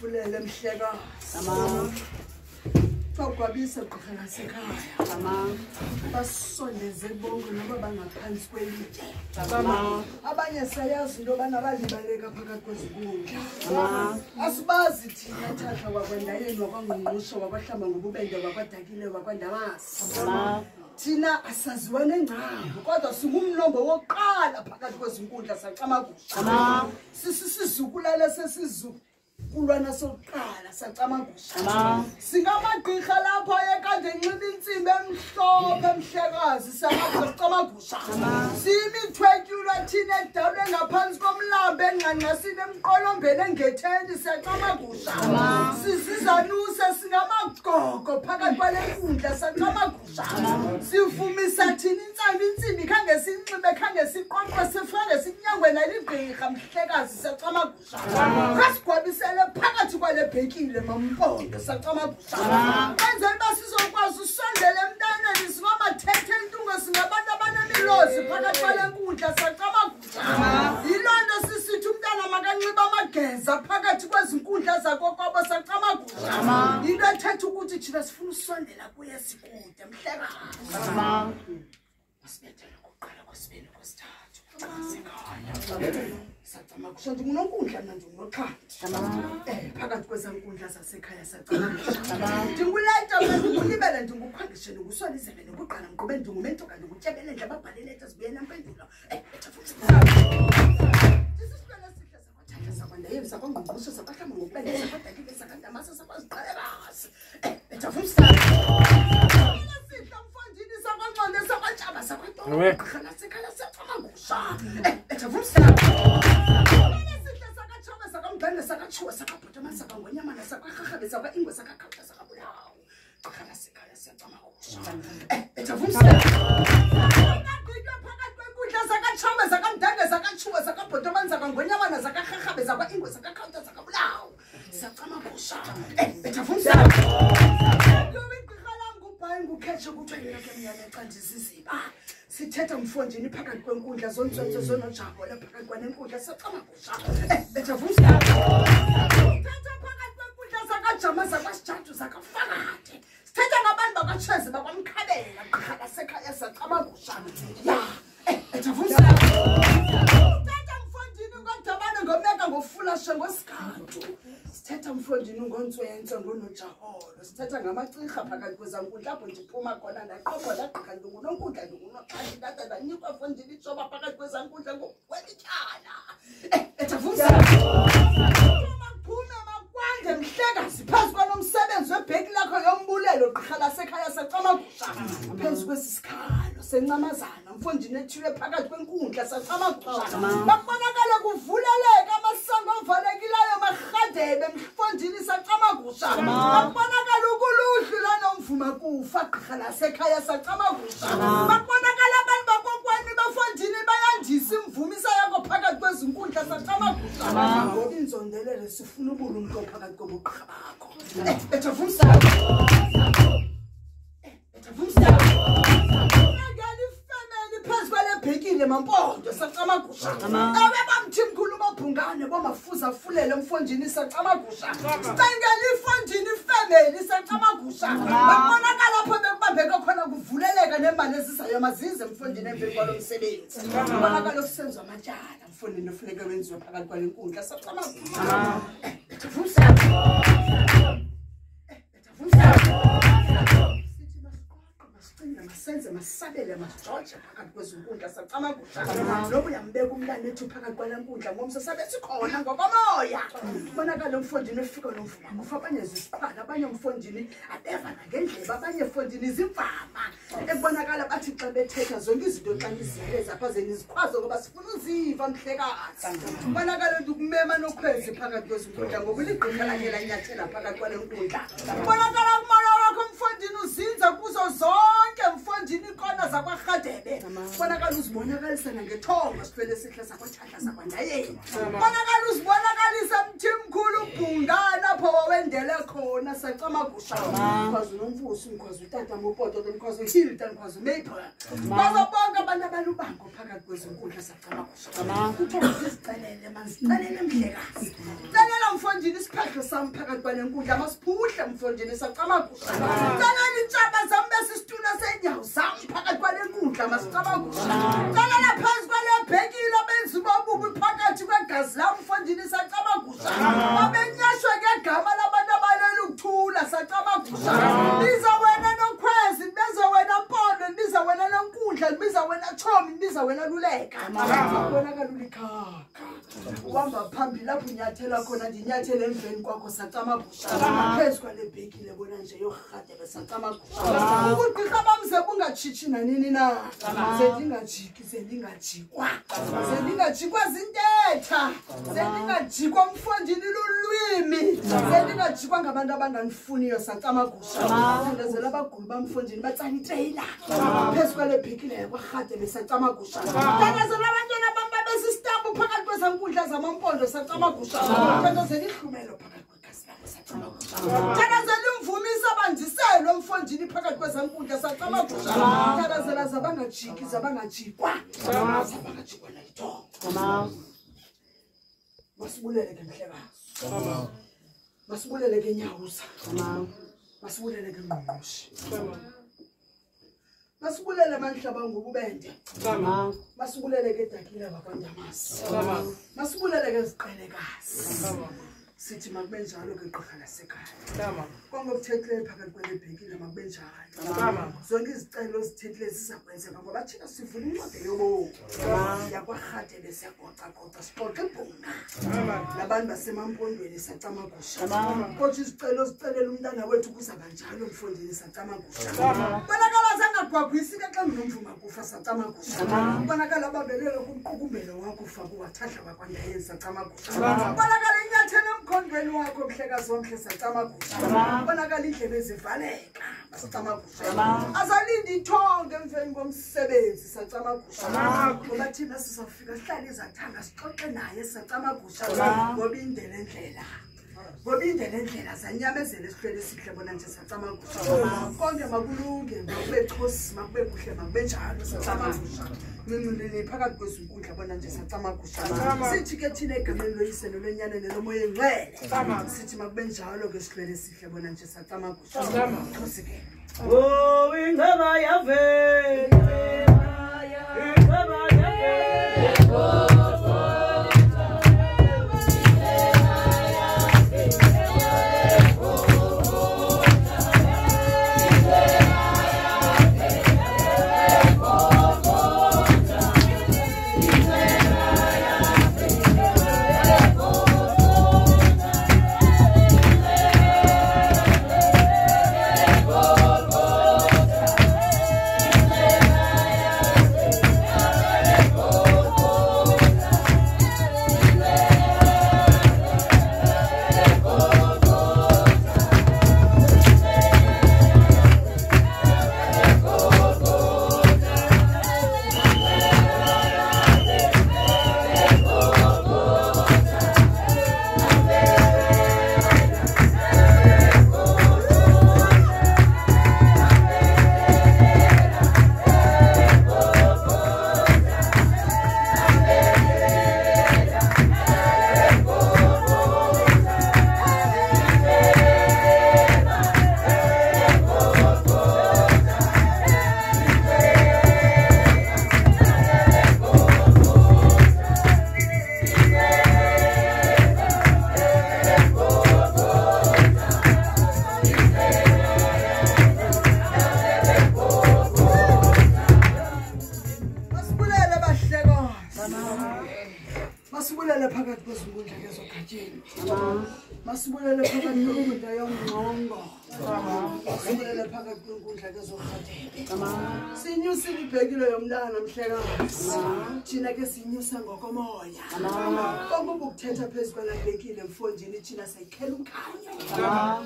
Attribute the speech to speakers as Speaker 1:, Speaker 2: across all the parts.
Speaker 1: fulele mhleka. Kwabisa gqala sekhaya. Basondeze bonke noba bangaphansi kwelithe. Abanye sayazi into bana balibaleka phakathi kwezinkundla. Asibazi thina thatha kwakwendayeni wakwangqungqusho wakwahlamba ngobubende wakwadakile wakwandabasi. Thina asaziwa nengcambu kodwa singumnombo wokuqala phakathi kwezinkundla sacamagusha. Sisizukulala sesizukulwana sokuqala sacamagusha. Singamagqirha lapho ekade enxiba insimbi emhlophe emhlekazi sacamagusha. Simithwetyulwa thina edalwe ngaphansi komlambo engqanqasini emqolombeni engetheni sacamagusha. Sizizanuse singamagqoko phakathi kwale nkundla sacamagusha. Sivumisa thina insimbi khange sinxibe khange siqoqwe sifanele sinyangwe naligqirha mhlekazi sacamagusha. Kasigwabisele phakathi kwale bhekile mampondo sacamagusha. Kwenzela uba sizokwazi usondele emntaneni singamathethe entungo singabantu abanemilozi phakathi kwale nkundla sacamagusha. Yiloo nto sisithi umntana makanxiba amageza phakathi kwezinkundla zakokwabo sacamagusha. Yinto ethetha ukuthi thina sifuna usondela kuye sikude mhlekazi. Masibethele kuqala kwesibini kwesithathu. Sacamagusha ndingunonkundla mna ndingunoxhanti. Phakathi kwezankundla zasekhaya sacamagusha. Ndinguleta mna ndingulibele ndingukhwangishe ndingusonizele ndinguqala mgqobe ndingumentoka ndingutyebele ndla babhale ileta zibuye nampendulo. Sisisibele sihle sakwathanda sakwandayeni sakwangqungqusho sakwahlamba ngobubende sakwadakile sakandamase sakwaziqalekazi. Bethavumsana. Sihle mfondini sakwanqonde sakwatshaba sakwatolo. Gqala sekhaya sacamagusha. Bethavumsana. Sakambhende sakatshuwa sakabhotoma sakangonyamana sakwahahebe sakwaingwe sakakhawuta sakabulawo. Gqala sekhaya sacamagusha. Bethavumsana. Ngagqitywa phakathi kwenkundla sakatshome sakamdende sakatshuwa sakabhotomani sakangonyamana sakahahebe sakwaingwe sakakhawuta sakabulawo. Sacamagusha. Bethavumsana. Igqirha langubhayi ngukhetshe kuthiwa yena ke mnyana xa ndiziziba. Sithetha mfondini phakathi kwenkundla zontswentso zonojabula phakathi kwanenkundla sacamagusha. Bethavumsana. Sithetha phakathi kwenkundla sakajama zakwasijatu zakafakade. Sithetha ngabantu bakatshezi bakwamkhabela gqala sekhaya sacamagusha. Ya. Bethavumsana. Sithetha mfondini ngodabane ngomeka ngofulashe ngosigadu. Sithetha mfondini ngontswentso ngonojaholo. Sithetha ngamacirha phakathi kwezankundla apho ndiphuma khona ndaqoqwa ndagqirha ndingunonkundla ndingunoxhanti ndade ndanikwa mfondini itshoba phakathi kwezankundla ngokwelityala. Bethavumsana. Maphume makwande mhlekazi phezu kwanomsebenzi webheki lakho yombulelo gqirha lasekhaya sacamagusha. Phezu kwesi sikhalo sencamazana mfondini ethile phakathi kwenkundla sacamagusha. Bakubonakala kuvuleleka amasango ovalekileyo marhadebe mfondini sacamagusha. Bakubonakala ukuluhlu lanomvumakufa gqirha lasekhaya sacamagusha. Bakubonakala abantu bakokwani bafondini bayandisa imvumisa yakho phakathi kwezinkundla sacamagusha. Ngoba inzondelelo sifuna ubulumko phakathi kobugqirha bakho. Bethavumsana. Bethavumsana. Phezu kwale bhekile mampondo sacamagusha. Abebamthimkhulu bobhungane bomafuza fulele mfondini sacamagusha. Sicengela ifondini ifamily sacamagusha. Bakubonakala apho bekubambeka khona kuvuleleka nemali ezizayo mazize mfondini emveni kwalo msebenzi. Kubonakala okusenziwa amatyala mfondini ofuneka wenziwe phakathi kwale nkundla sacamagusha. Bethavumsana. Masenze masabele masijothe phakathi kwezinkundla sacamagusha. Lobu uyambeka umntana ethu phakathi kwale nkundla ngomso sabe sikhona ngokomoya. Bonakala umfondini efika nomvumakufa abanye zisiqhwala abanye umfondini abeva nangendleba abanye mfondini izimvama. Ekubonakala bathi xa bethetha zonke izinto xa nizivele zapha zenizikhwazo ngoba sifuna uziva mhlekazi. Bonakala ukumema nokhwezi phakathi kwezinkundla ngoba uligqirha lakhe lanyathela phakathi kwale nkundla. Bonakala kumala wakho mfondini uzinza kuzo zonke mfondini ikona zakwarhadebe. Bonakala uzibonakalisa ngethongo sifele sihle sakwathahla sakwandayeni. Bonakala uzibonakalisa mthimkhulu ubhungana apho wawendele khona sacamagusha because unomfusi because utata mopoto because uhilda because umaple bazobonke abantu abalubango phakathi kwezinkundla sacamagusha kuthiwa sizicalele manzicalele mhlekazi calela mfondini isiphahlo sami phakathi kwanenkundla masiphuhle mfondini sacamagusha calela intshaba zami besisitula senyawo sami phakathi kwanenkundla masicamagusha calela phansi kwalebhekile benzi bobubi phakathi kwegazi lami mfondini sacamagusha babenyashwe ngegama labantu abalelu ukuthula sacamagusha biza wena nokhwezi biza wena mpondo biza wena nonkundla biza wena chomi biza wena luleka wena kalulikhaka uhamba phambili lapho unyathela khona ndinyathele emveni kwakho sacamagusha phezu kwalebhekile bona nje yohadebe sacamagusha ubugqirha bamze bungatshitshi nanini na sendingajikwa zintetha sendingajikwa mfondini lulwimi sendingajikwa ngabantu abanganifuniyo sacamagusha ndezela abaguli bamfondini batsala itrailer phezu kwalebhekile kwahadebe sacamagusha ndezela abantwana bamba besistambu phakathi kwezankundla zamampondo sacamagusha ndezela ihlumelo phakathi kwegazi labo sacamagusha ndezela imvumisa abandiselwe mfondini phakathi kwezankundla sacamagusha ndezela zabangajikwa nayithongo masibulele ke mhlekazi masibulele ke nyawuza masibulele ke ngqongqoshi masibulele manhlaba ngobubende masibulele ke dakile bakwandamasi masibulele ke ziqelekazi sithi makubenjalo ke gqirha lasekhaya konke okuthethile phakathi kwelebhekile makubenjalo zonke izicelo zithethile zizakwenzeka ngoba thina sivula incwadi yobomi yakwarhadebe siyagoca sixoxe ibhunga nabantu basemampondweni sacamagusha kodwa izicelo zicelela umntana wethu kuzaba njalo mfondini sacamagusha bonakala zangagwagwisi ke xa nginomvuma kufa sacamagusha bonakala babelele kumqukumbelo wakho Oofaku wathahla bakwandayenza sacamagusha bonakala inyathelo emkhondweni wakho mhlekazi womhle sacamagusha bonakala indlebe zivaleka sacamagusha azalindi ithonge emveni komsebenzi sacamagusha ngoba thina sizafika sihlale izathanga sixoxe naye sacamagusha ngoba indlela endlela zanyamezele sihlele sihle bona nje sacamagusha konke makulunge makube chosi makube kuhle makube njalo sacamagusha ngincindile phakathi kwezinkundla bona nje sacamagusha sithi ke thina egameni loyise nolonyane nelomoya engcwele sithi makube njalo ke sihlele sihle bona nje sacamagusha chosi ke
Speaker 2: oh ingaba yave
Speaker 1: masibulele phakathi kwezinkundla ezogatsheni masibulele phakathi kwenkundla yomngqongo Sibulela phakathi kwenkundla kezorhatebe. Sinyusile ibhekile yomntana mhlekazi. Thina ke sinyusa ngokomoya. Konke ubukuthetha phezu kwalabhekile emfondini thina sayikhela umkhanyo.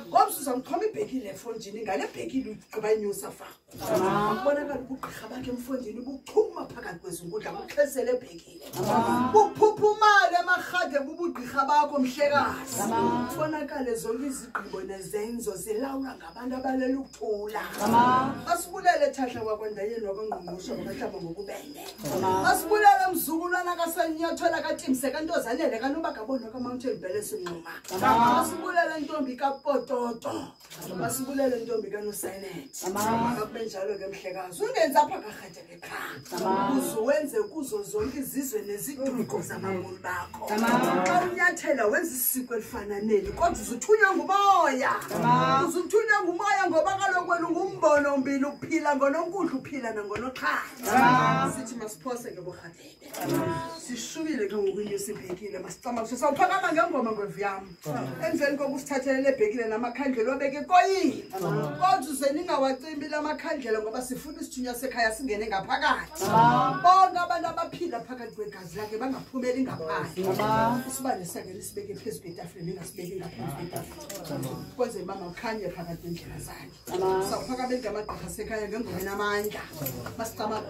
Speaker 1: Ngoba uzamkhoma ibhekile emfondini ngale bhekile ugqiba inyusa fa. Akubonakala ubugqirha bakhe emfondini buchuma phakathi kwezinkundla buxhesele ebhekile. Buphuphumala emarhade bubugqirha bakho mhlekazi. Kubonakala zonke izigqibo nezenzo zilawulwa ngabantu abalela ukuthula. Asibulele thahla kwakwandayeni wakongqongqoshe ngahlaba ngokubende. Asibulele mzukulwana kaSenyathela kaTimse kaNtozanele kaNoba Gabona kaMountain Bell esinquma. Asibulele intombi kaPototo. Asibulele intombi kaNoSenet. Akube njalo ke mhlekazi. Ungenza apha karhatebe ekhaya. Uzuwenze kuzo zonke izizwe neziduko zamangulu bakho. Xa unyathela wenza isiko elifana neli kodwa uzuthunywa ngumoya. Uzuthunywa ngumoya ngoba kaloku wena ungumbono mbili uphila ngononkundla uphila nangonoxhala. Sithi masiphose ke borhatebe. Sishubile ke ngokunyusa ibhekile masicama sawuphakama ngengoma ngeviyam. Emveni kokusithathelele ebhekile namakhandlela obeke koyini. Kodwa uzeningawacimbi lamakhandlela ngoba sifuna isithunywa sekhaya singene ngaphakathi. Bonke abantu abaphila phakathi kwegazi lakhe bangaphumeli ngaphandle. Isibane sakhe lisibeke phezu kwetafule ningasibeki ngaphansi kwetafule. Kwenze mama ukhanye phakathi kwendlela zakhe. Sawuphakama ngamagqirha sekhaya ngengoma namandla. Masicama